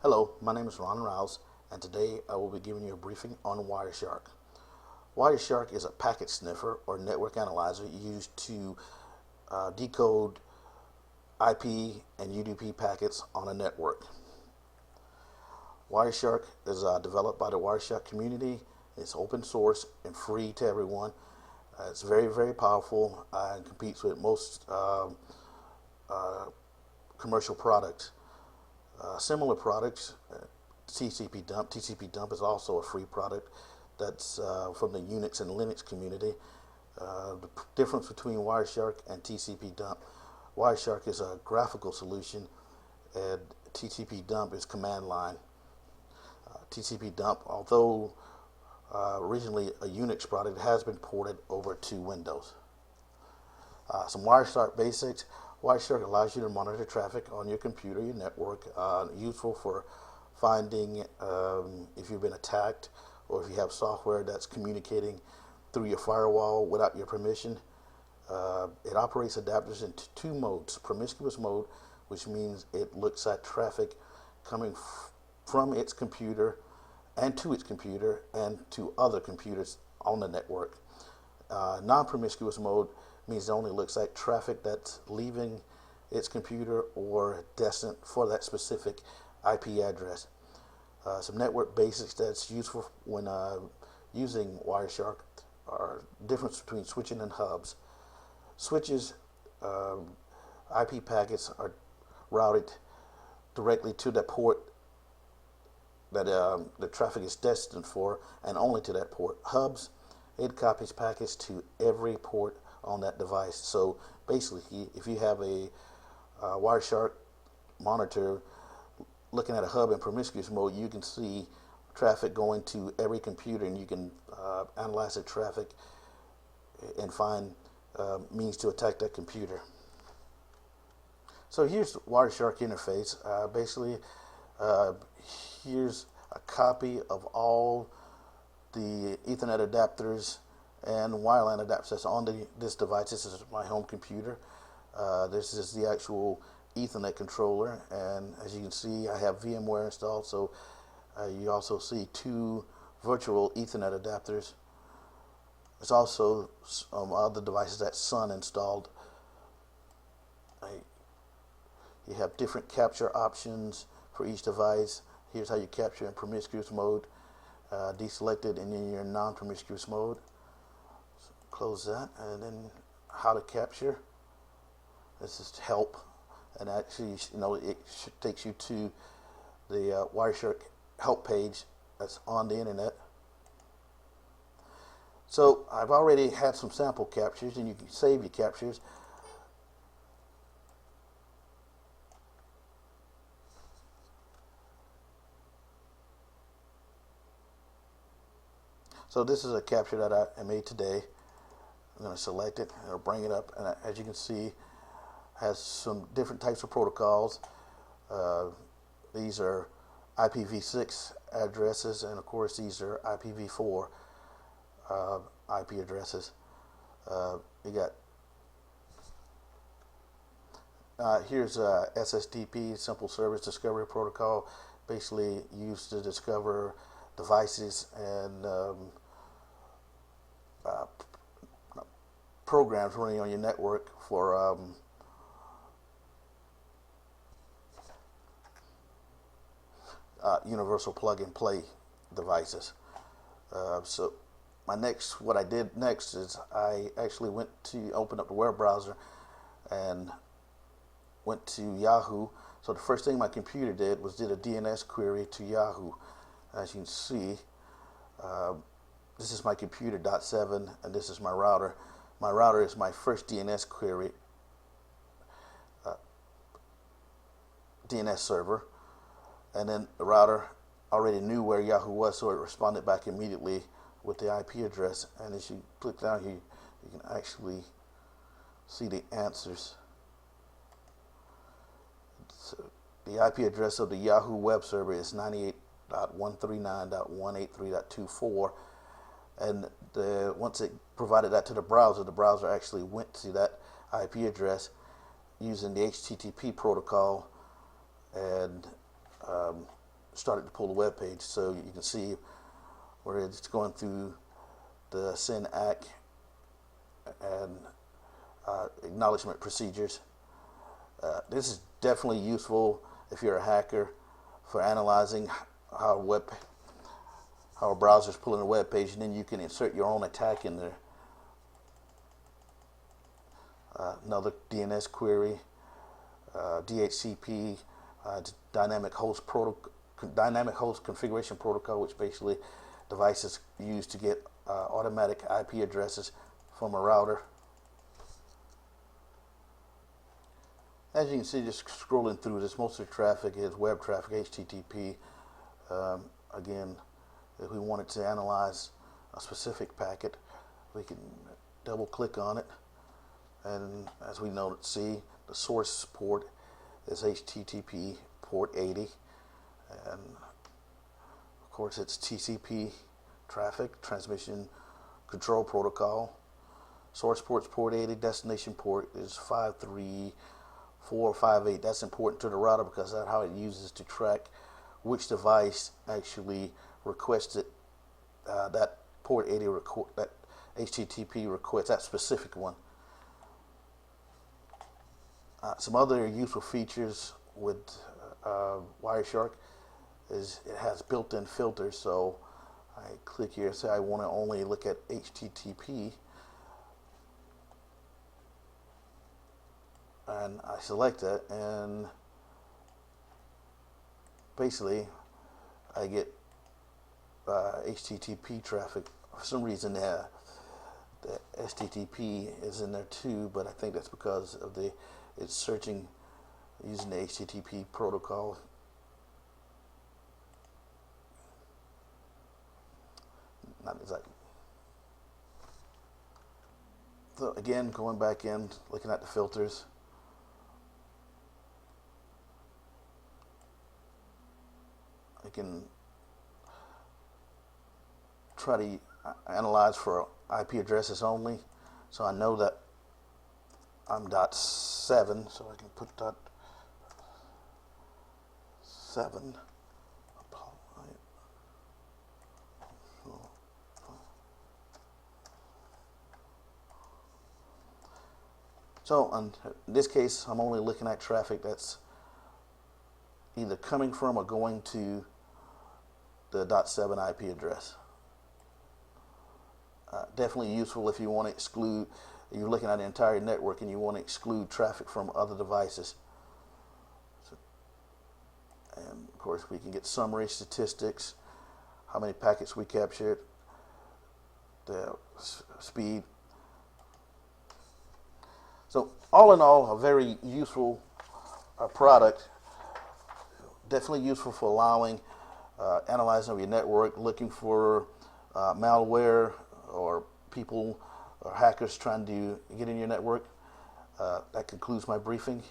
Hello, my name is Ron Rouse, and today I will be giving you a briefing on WireShark. WireShark is a packet sniffer or network analyzer used to decode IP and UDP packets on a network. WireShark is developed by the WireShark community. It's open source and free to everyone. It's very, very powerful and competes with most commercial products. Similar products, TCP dump. TCP dump is also a free product that's from the Unix and Linux community. The difference between WireShark and TCP dump: WireShark is a graphical solution, and TCP dump is command line. TCP dump, although originally a Unix product, has been ported over to Windows. Some WireShark basics. WireShark allows you to monitor traffic on your computer, your network, useful for finding if you've been attacked or if you have software that's communicating through your firewall without your permission. It operates adapters into two modes: promiscuous mode, which means it looks at traffic coming from its computer and to its computer and to other computers on the network. Non-promiscuous mode means it only looks at traffic that's leaving its computer or destined for that specific IP address. Some network basics that's useful when using WireShark are difference between switching and hubs. Switches, IP packets are routed directly to the port that the traffic is destined for, and only to that port. Hubs, it copies packets to every port on that device. So basically, if you have a WireShark monitor looking at a hub in promiscuous mode, you can see traffic going to every computer, and you can analyze the traffic and find means to attack that computer. So here's the WireShark interface. Basically, here's a copy of all the Ethernet adapters and wireline adapters that's on this device. This is my home computer. This is the actual Ethernet controller, and as you can see, I have VMware installed. So you also see two virtual Ethernet adapters. There's also other devices that Sun installed. You have different capture options for each device. Here's how you capture in promiscuous mode, deselected, and in your non-promiscuous mode. So close that, and then how to capture. This is help, and actually, it takes you to the WireShark help page that's on the internet. So I've already had some sample captures, and you can save your captures. So this is a capture that I made today. I'm going to select it, and it'll bring it up, and as you can see, has some different types of protocols. These are IPv6 addresses, and of course these are IPv4 IP addresses. You got here's SSDP, Simple Service Discovery Protocol, basically used to discover devices and programs running on your network for universal plug-and-play devices. So what I did next is I actually went to open up the web browser and went to Yahoo. So the first thing my computer did was did a DNS query to Yahoo. As you can see, this is my computer .7, and this is my router. My router is my first DNS query, DNS server, and then the router already knew where Yahoo was, so it responded back immediately with the IP address. And as you click down here, you can actually see the answers. So the IP address of the Yahoo web server is 98.139.183.24, and once it provided that to the browser actually went to that IP address using the HTTP protocol and started to pull the web page. So you can see where it's going through the send ACK and acknowledgement procedures. This is definitely useful if you're a hacker for analyzing how a browser is pulling a web page, and then you can insert your own attack in there. Another DNS query, DHCP, dynamic host configuration protocol, which basically devices use to get automatic IP addresses from a router. As you can see, just scrolling through this, most of the traffic is web traffic, HTTP. Again, if we wanted to analyze a specific packet, we can double click on it, and as we see, the source port is HTTP port 80, and of course it's TCP traffic, transmission control protocol. Source port's port 80, destination port is 53458. That's important to the router because that's how it uses to track which device actually requested that port 80 that HTTP request, that specific one. Some other useful features with WireShark is it has built-in filters. So I click here, say I want to only look at HTTP, and I select that, and basically I get HTTP traffic. For some reason the HTTP is in there too, but I think that's because of it's searching using the HTTP protocol. Not exactly. So again, going back in, looking at the filters. I can try to analyze for IP addresses only. So I know that I'm .7, so I can put .7. So in this case, I'm only looking at traffic that's either coming from or going to the .7 IP address. Definitely useful if you want to exclude, you're looking at the entire network and you want to exclude traffic from other devices. And of course we can get summary statistics, how many packets we captured, the speed. So all in all, a very useful product. Definitely useful for allowing analyzing of your network, looking for malware or people or hackers trying to get in your network. That concludes my briefing.